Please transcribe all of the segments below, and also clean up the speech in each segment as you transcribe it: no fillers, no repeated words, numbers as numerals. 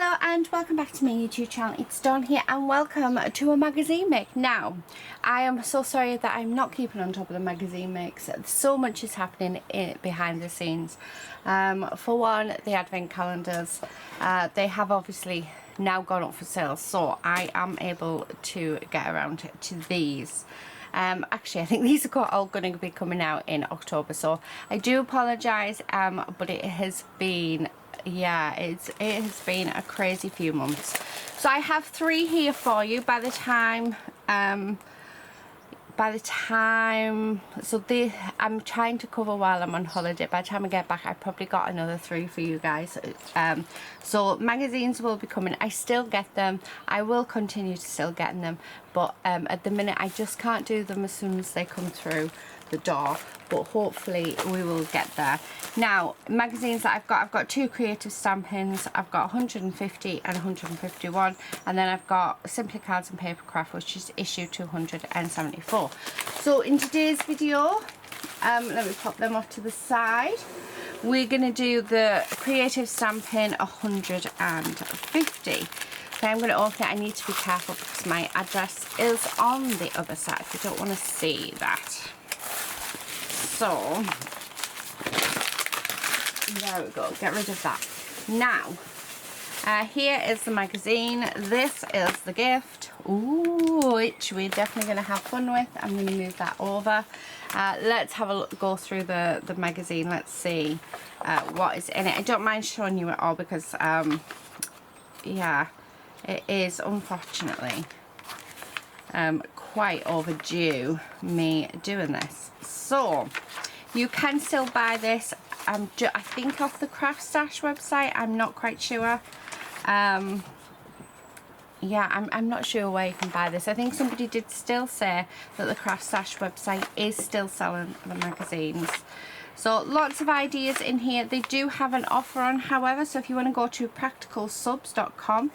Hello and welcome back to my YouTube channel. It's Dawn here and welcome to a magazine make. Now, I am so sorry that I'm not keeping on top of the magazine makes. So much is happening behind the scenes. For one, the advent calendars, they have obviously now gone up for sale, so I am able to get around to these. Actually, I think these are all going to be coming out in October, so I do apologise, but it has been, yeah, it has been a crazy few months. So I have 3 here for you by the time so I'm trying to cover while I'm on holiday. By the time I get back, I probably got another 3 for you guys. So magazines will be coming. I still get them. I will continue to still getting them, but at the minute I just can't do them as soon as they come through the door, but hopefully we will get there. Now, magazines that I've got 2 creative stampings. I've got 150 and 151, and then I've got Simply Cards and Papercraft, which is issue 274. So in today's video, let me pop them off to the side. We're going to do the creative stamping 150. Okay, I'm going to open it. I need to be careful because my address is on the other side. I don't want to see that. So there we go, get rid of that. Now, here is the magazine. This is the gift, which we're definitely going to have fun with. I'm going to move that over. Let's have a look, go through the magazine. Let's see what is in it. I don't mind showing you it all because yeah, it is unfortunately quite overdue me doing this. So you can still buy this, I think off the Craft Stash website. I'm not quite sure. Yeah, I'm not sure where you can buy this. I think somebody did still say that the Craft Stash website is still selling the magazines. So lots of ideas in here. They do have an offer on, however, so if you want to go to practicalsubs.com,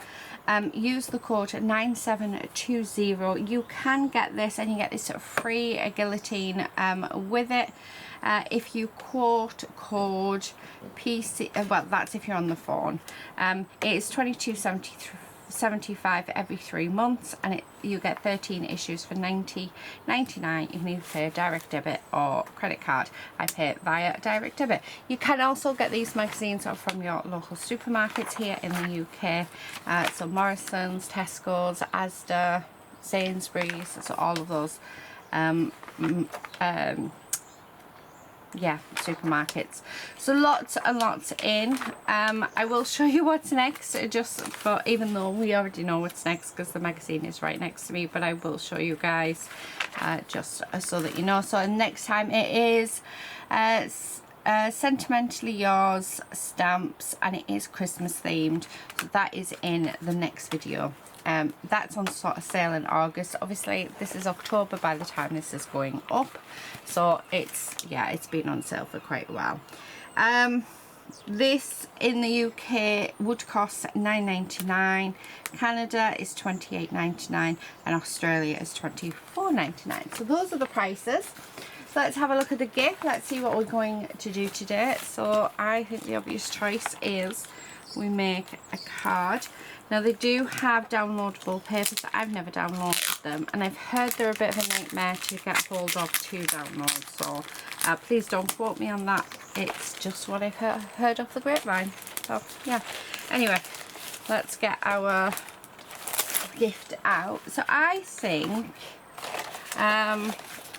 use the code 9720, you can get this, and you get this free guillotine with it. If you quote code PC, well, that's if you're on the phone. It is $22.75 every 3 months, and you get 13 issues for $90.99. You can either pay direct debit or credit card. I pay it via direct debit. You can also get these magazines from your local supermarkets here in the UK, so Morrison's, Tesco's, Asda, Sainsbury's, so all of those yeah, supermarkets. So lots and lots in. I will show you what's next, just for, even though we already know what's next because the magazine is right next to me, but I will show you guys just so that you know. So next time it is Sentimentally Yours stamps, and it is Christmas themed, so that is in the next video. That's on sort of sale in August. Obviously this is October by the time this is going up, so it's, yeah, it's been on sale for quite a while. This in the UK would cost $9.99, Canada is $28.99, and Australia is $24.99. so those are the prices. So let's have a look at the gift. Let's see what we're going to do today. So I think the obvious choice is we make a card. Now they do have downloadable papers, but I've never downloaded them, and I've heard they're a bit of a nightmare to get hold of to download, so please don't quote me on that. It's just what I've heard off the grapevine. So yeah, anyway, let's get our gift out. So I think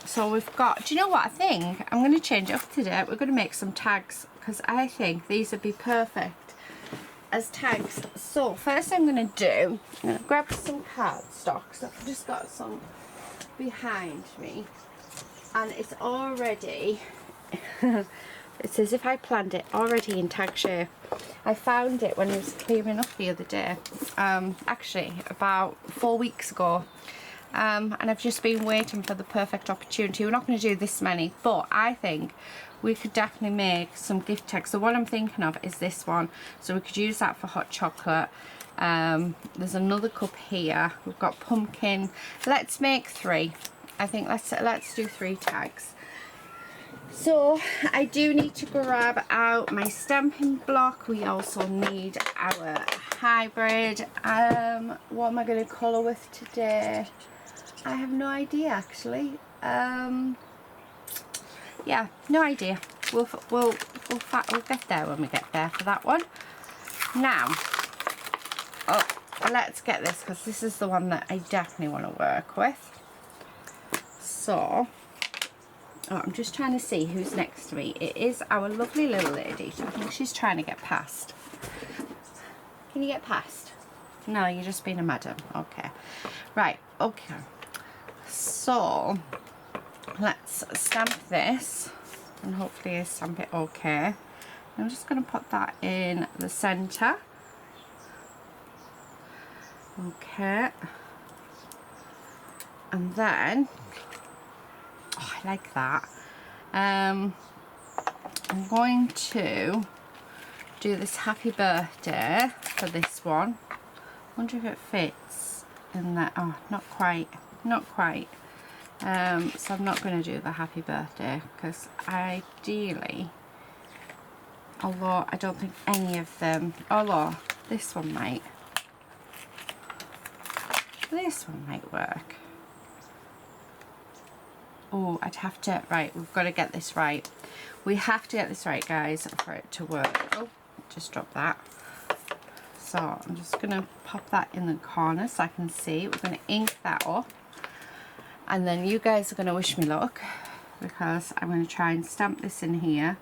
so we've got, do you know what, I think I'm going to change it up today. We're going to make some tags because I think these would be perfect as tags. So first I'm going to grab some cardstock. So I've just got some behind me, and it's already it's as if I planned it, already in tag shape. I found it when I was clearing up the other day, actually about 4 weeks ago. And I've just been waiting for the perfect opportunity. We're not going to do this many, but I think we could definitely make some gift tags. So what I'm thinking of is this one, so we could use that for hot chocolate. There's another cup here. We've got pumpkin. Let's make 3. I think let's do 3 tags. So I do need to grab out my stamping block. We also need our hybrid. What am I going to colour with today? I have no idea actually. Yeah, no idea. We'll get there when we get there for that one. Now, let's get this, because this is the one that I definitely want to work with. So, I'm just trying to see who's next to me. It is our lovely little lady. I think she's trying to get past. Can you get past? No, you're just being a madam. Okay. Right, okay. So, let's stamp this. And hopefully I stamp it okay. I'm just going to put that in the centre. Okay. And then, oh, I like that. I'm going to do this happy birthday for this one. Wonder if it fits in there. Oh, not quite. Not quite. So I'm not going to do the happy birthday, because ideally, although I don't think any of them, although this one might. This one might work. Oh, I'd have to, right, we've got to get this right. We have to get this right, guys, for it to work. Oh, just dropped that. So I'm just going to pop that in the corner so I can see. We're going to ink that up. And then you guys are going to wish me luck, because I'm going to try and stamp this in here.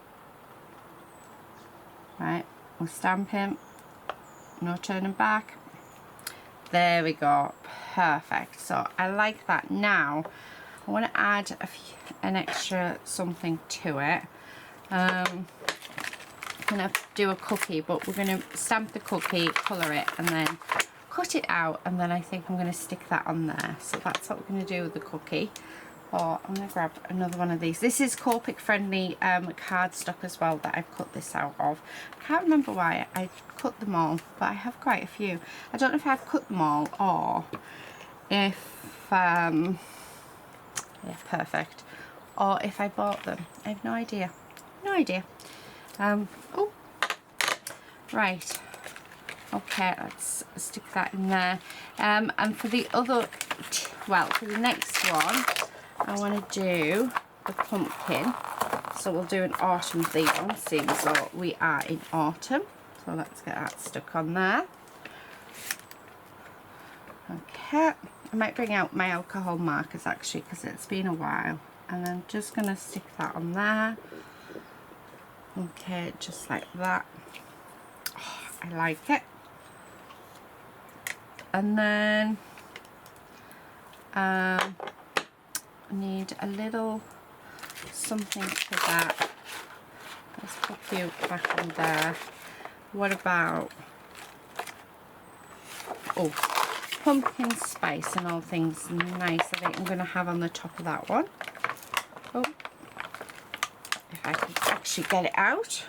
Right, we'll stamp him. No turning back. There we go. Perfect. So I like that. Now I want to add an extra something to it. I'm going to do a cookie, but we're going to stamp the cookie, colour it, and then cut it out, and then I think I'm going to stick that on there. So that's what we're going to do with the cookie. Or I'm going to grab another one of these. This is Copic friendly cardstock as well that I've cut this out of. I can't remember why I cut them all, but I have quite a few. I don't know if I've cut them all or if yeah, perfect, or if I bought them. I have no idea. No idea. Oh, right. Okay, let's stick that in there. And for the other, well, for the next one, I want to do the pumpkin. So we'll do an autumn theme one, seeing as though we are in autumn. So let's get that stuck on there. Okay, I might bring out my alcohol markers actually, because it's been a while. And I'm just going to stick that on there. Okay, just like that. Oh, I like it. And then I need a little something for that. Let's put you back in there. What about, oh, pumpkin spice and all things nice. I think I'm going to have on the top of that one. Oh, if I can actually get it out.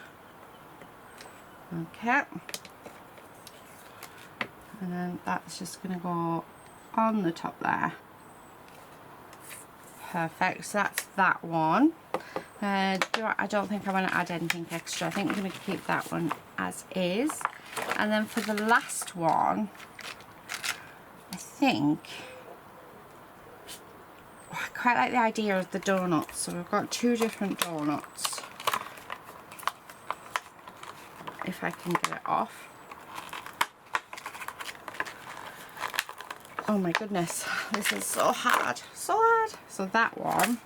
Okay. And then that's just going to go on the top there. Perfect. So that's that one. I don't think I want to add anything extra. I think we're going to keep that one as is. And then for the last one, I think, oh, I quite like the idea of the donuts. So we've got two different donuts. If I can get it off. Oh my goodness, this is so hard, so hard. So that one,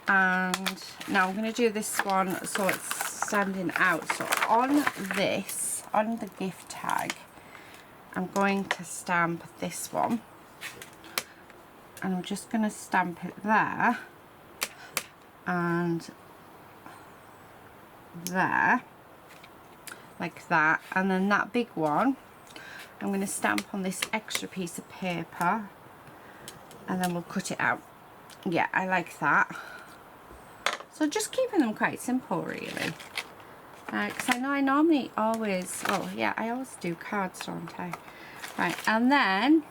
and now I'm going to do this one so it's standing out. So on this, on the gift tag, I'm going to stamp this one, and I'm just going to stamp it there and there, like that. And then that big one, I'm going to stamp on this extra piece of paper, and then we'll cut it out. Yeah, I like that. So just keeping them quite simple really, because I know I normally always, well yeah, I always do cards, don't I? Right, and then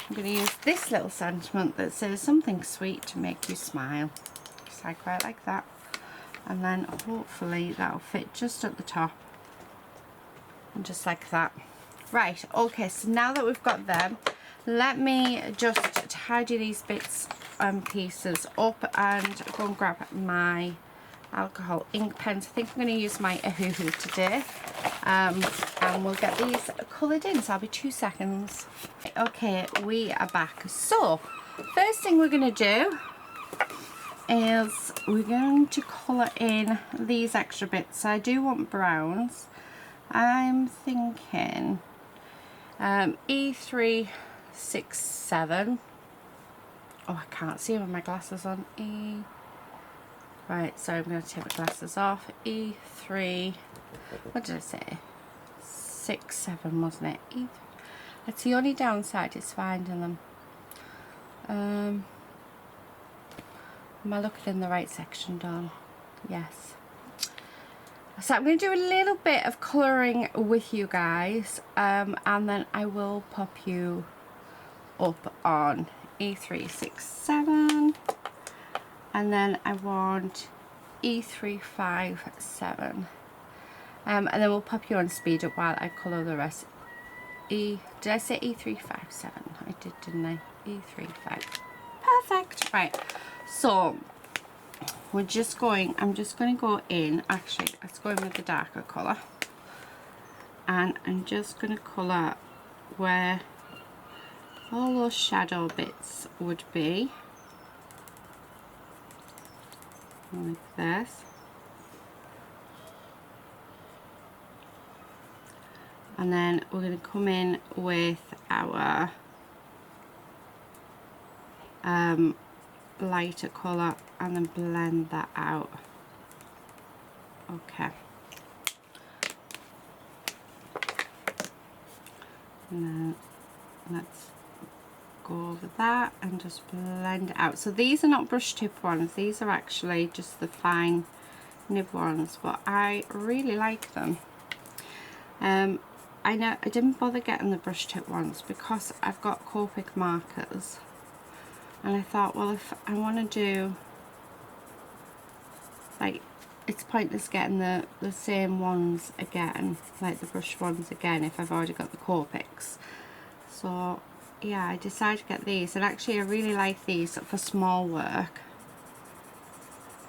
I'm going to use this little sentiment that says something sweet to make you smile, because I quite like that. And then hopefully that'll fit just at the top, and just like that. Right, okay, so now that we've got them, let me just tidy these bits and pieces up and go and grab my alcohol ink pens. I think I'm going to use my Ohuhu today, and we'll get these coloured in, so I'll be 2 seconds. Okay, we are back. So first thing we're going to do is we're going to colour in these extra bits. So I do want browns. I'm thinking E367. Oh, I can't see with my glasses on. Right, so I'm going to take my glasses off. E3, what did I say? 67, wasn't it? That's the only downside, is finding them. Am I looking in the right section, Dawn? Yes. So I'm going to do a little bit of colouring with you guys, and then I will pop you up on E367, and then I want E357, and then we'll pop you on speed up while I colour the rest. Did I say E357? I did, didn't I? E35. Perfect. Right, so we're just going, I'm just going to go in, actually let's go in with the darker colour, and I'm just going to colour where all those shadow bits would be, like this, and then we're going to come in with our lighter colour and then blend that out. Okay, and then let's go over that and just blend it out. So these are not brush tip ones, these are actually just the fine nib ones, but I really like them. I know I didn't bother getting the brush tip ones because I've got Copic markers, and I thought, well, if I want to do, like, it's pointless getting the same ones again, like the brush ones again, if I've already got the Copics. So yeah, I decided to get these, and actually I really like these for small work.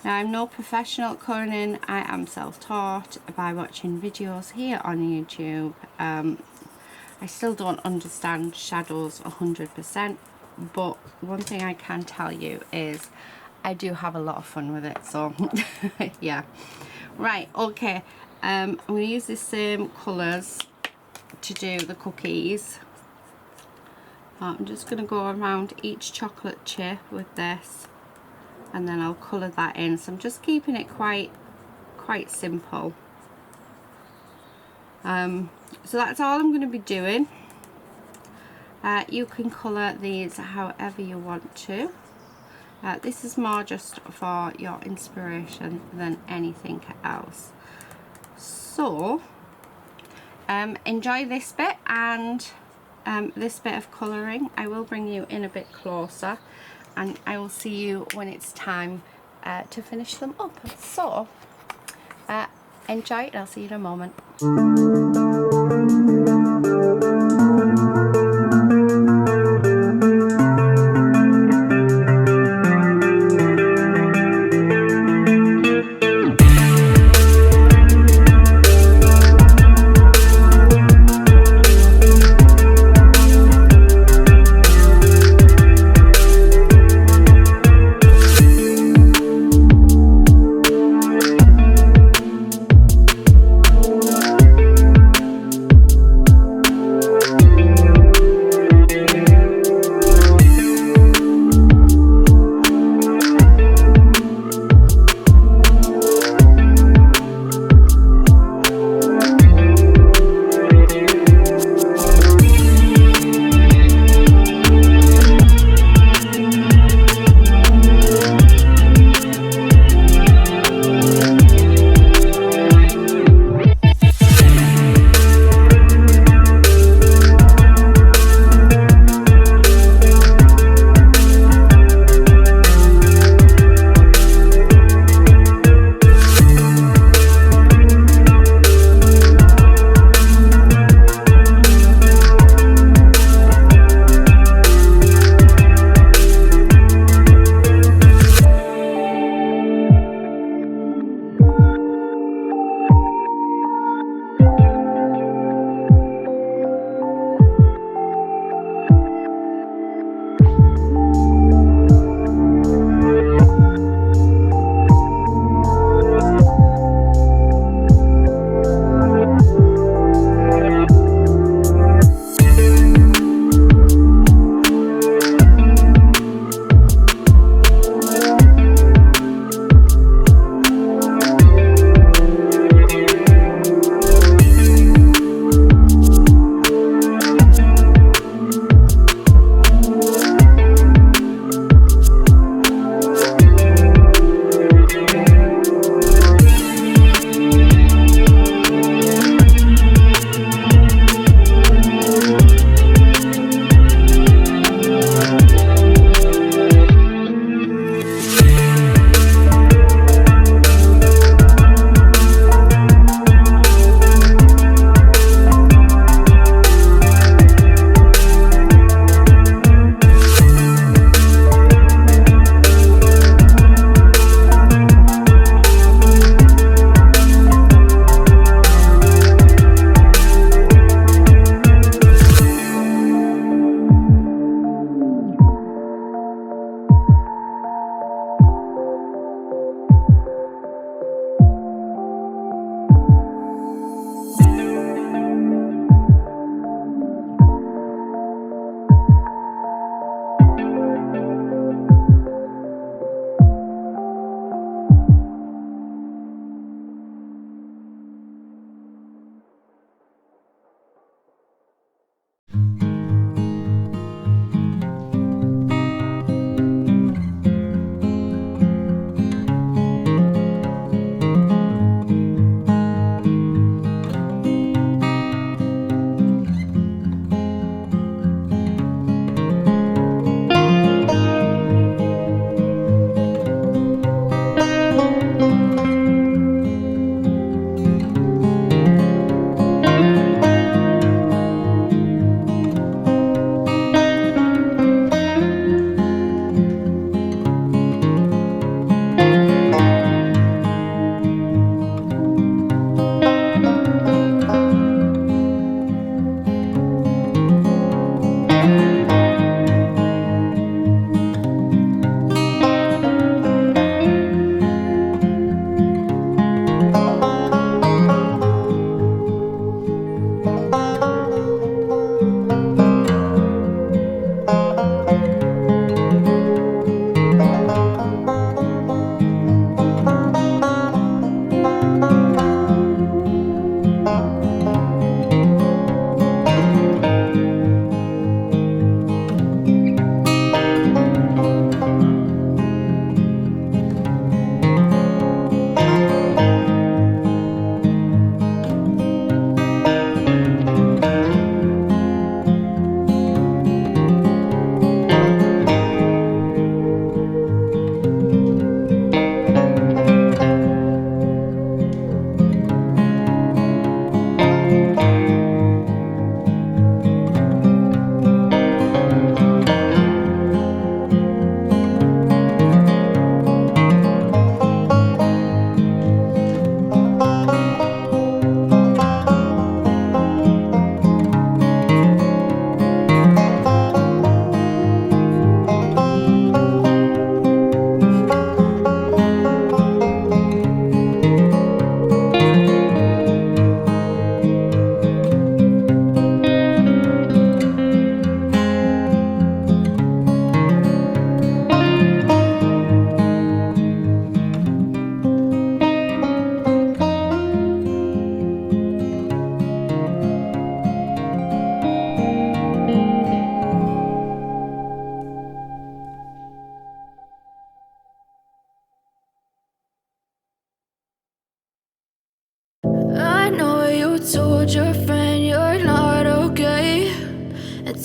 Now, I'm no professional at colouring, I am self-taught by watching videos here on YouTube. I still don't understand shadows 100%, but one thing I can tell you is I do have a lot of fun with it, so yeah. Right, okay, I'm going to use the same colours to do the cookies. I'm just going to go around each chocolate chip with this, and then I'll colour that in. So I'm just keeping it quite simple. So that's all I'm going to be doing. You can colour these however you want to. This is more just for your inspiration than anything else. So enjoy this bit, and this bit of colouring. I will bring you in a bit closer, and I will see you when it's time to finish them up. So enjoy it, I'll see you in a moment.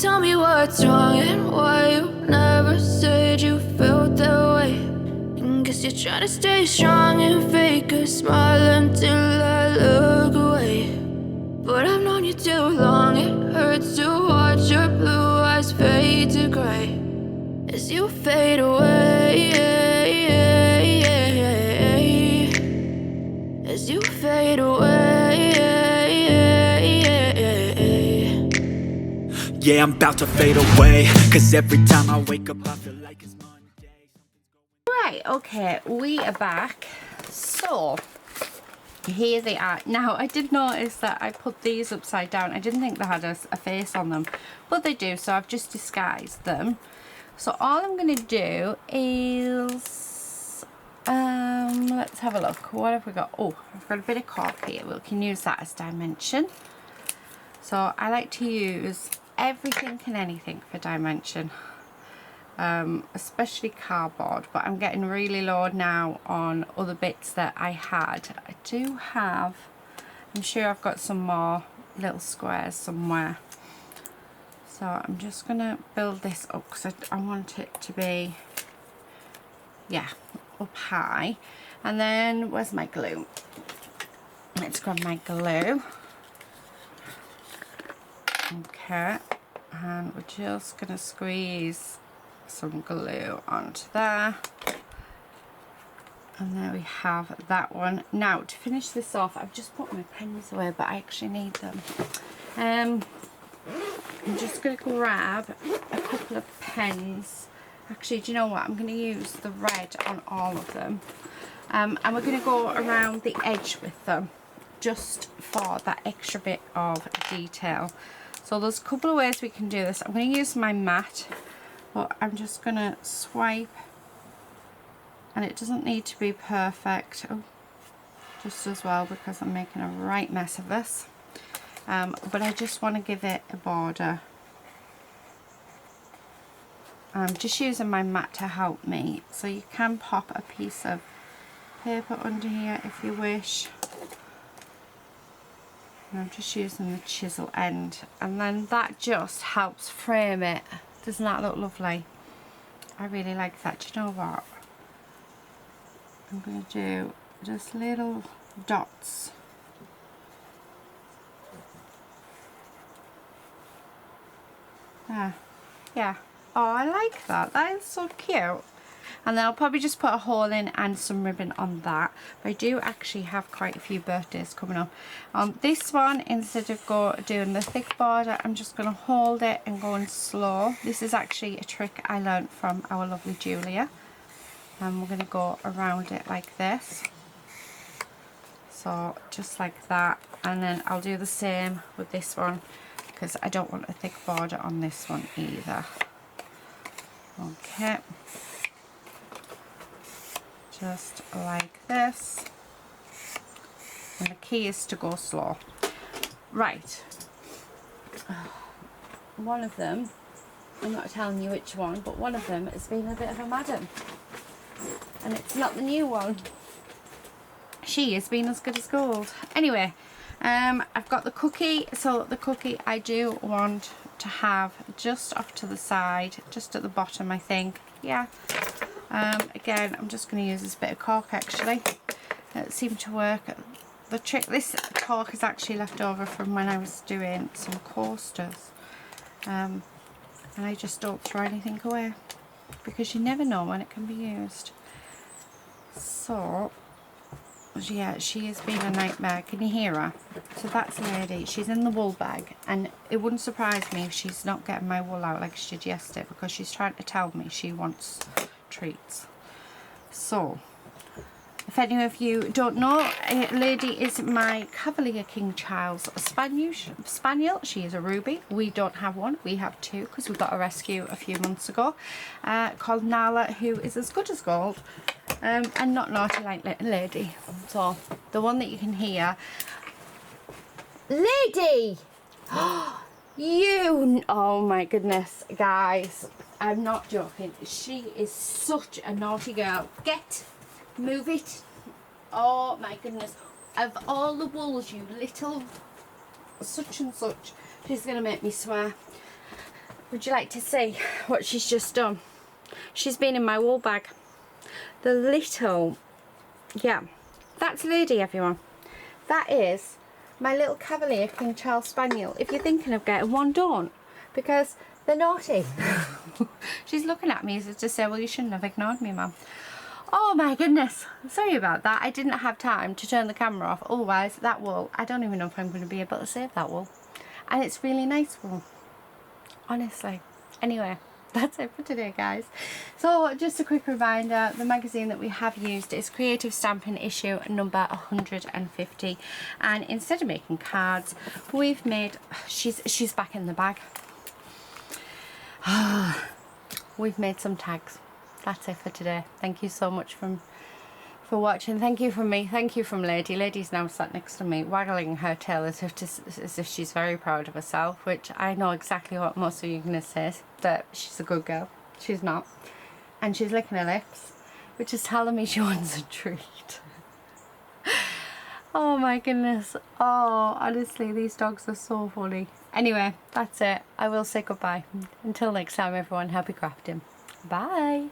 Tell me what's wrong and why you never said you felt that way. And guess you're trying to stay strong and fake a smile until I look away. But I've known you too long, it hurts to watch your blue eyes fade to gray as you fade away, as you fade away. Yeah, I'm about to fade away, cause every time I wake up I feel like it's Monday. Right, okay, we are back. So here they are. Now I did notice that I put these upside down. I didn't think they had a face on them, but they do, so I've just disguised them. So all I'm going to do is let's have a look. What have we got? Oh, I've got a bit of cork here. We can use that as dimension. So I like to use everything and anything for dimension, especially cardboard, but I'm getting really low now on other bits that I had. I do have, I'm sure I've got some more little squares somewhere. So I'm just gonna build this up because I want it to be, yeah, up high. And then where's my glue? Let's grab my glue. Okay, and we're just gonna squeeze some glue onto there, and there we have that one. Now to finish this off, I've just put my pens away, but I actually need them. I'm just gonna grab a couple of pens. Actually, do you know what, I'm gonna use the red on all of them, and we're gonna go around the edge with them just for that extra bit of detail. So there's a couple of ways we can do this. I'm going to use my mat, but I'm just going to swipe, and it doesn't need to be perfect. Oh, just as well, because I'm making a right mess of this. But I just want to give it a border. I'm just using my mat to help me. So you can pop a piece of paper under here if you wish. I'm just using the chisel end, and then that just helps frame it. Doesn't that look lovely? I really like that. Do you know what? I'm going to do just little dots. Yeah. Oh, I like that. That is so cute. And then I'll probably just put a hole in and some ribbon on that. But I do actually have quite a few birthdays coming up. This one, instead of doing the thick border, I'm just going to hold it and go in slow. This is actually a trick I learned from our lovely Julia. And we're going to go around it like this. So just like that. And then I'll do the same with this one, because I don't want a thick border on this one either. Okay. Just like this, and the key is to go slow. Right, one of them, I'm not telling you which one, but one of them has been a bit of a madam, and it's not the new one. She has been as good as gold. Anyway, I've got the cookie. So the cookie I do want to have just off to the side, just at the bottom, I think. Yeah. Again, I'm just going to use this bit of cork actually. It seemed to work. The trick, this cork is actually left over from when I was doing some coasters. And I just don't throw anything away, because you never know when it can be used. So, yeah, she has been a nightmare. Can you hear her? So that's the lady. She's in the wool bag, and it wouldn't surprise me if she's not getting my wool out like she did yesterday, because she's trying to tell me she wants treats. So if any of you don't know, lady is my Cavalier King Charles Spaniel. She is a ruby. We don't have one, we have two, because we got a rescue a few months ago, called Nala, who is as good as gold, and not naughty like lady. So the one that you can hear, lady. You, oh my goodness, guys, I'm not joking. She is such a naughty girl. Move it. Oh my goodness. Of all the wools, you little such and such. She's going to make me swear. Would you like to see what she's just done? She's been in my wool bag. The little, yeah, that's Lady, everyone. That is my little Cavalier King Charles Spaniel. If you're thinking of getting one, don't, because they're naughty. She's looking at me as if to say, well, you shouldn't have ignored me, Mum. Oh my goodness, sorry about that. I didn't have time to turn the camera off. Otherwise, that wool, I don't even know if I'm going to be able to save that wool. And it's really nice wool, honestly. Anyway, that's it for today, guys. So just a quick reminder, the magazine that we have used is Creative Stamping issue number 150, and instead of making cards, we've made, she's back in the bag. We've made some tags. That's it for today. Thank you so much for watching. Thank you from me. Thank you from Lady. Lady's now sat next to me, waggling her tail as if she's very proud of herself, which I know exactly what most of you are going to say, that she's a good girl. She's not. And she's licking her lips, which is telling me she wants a treat. Oh my goodness. Oh, honestly, these dogs are so funny. Anyway, that's it. I will say goodbye. Until next time, everyone, happy crafting. Bye.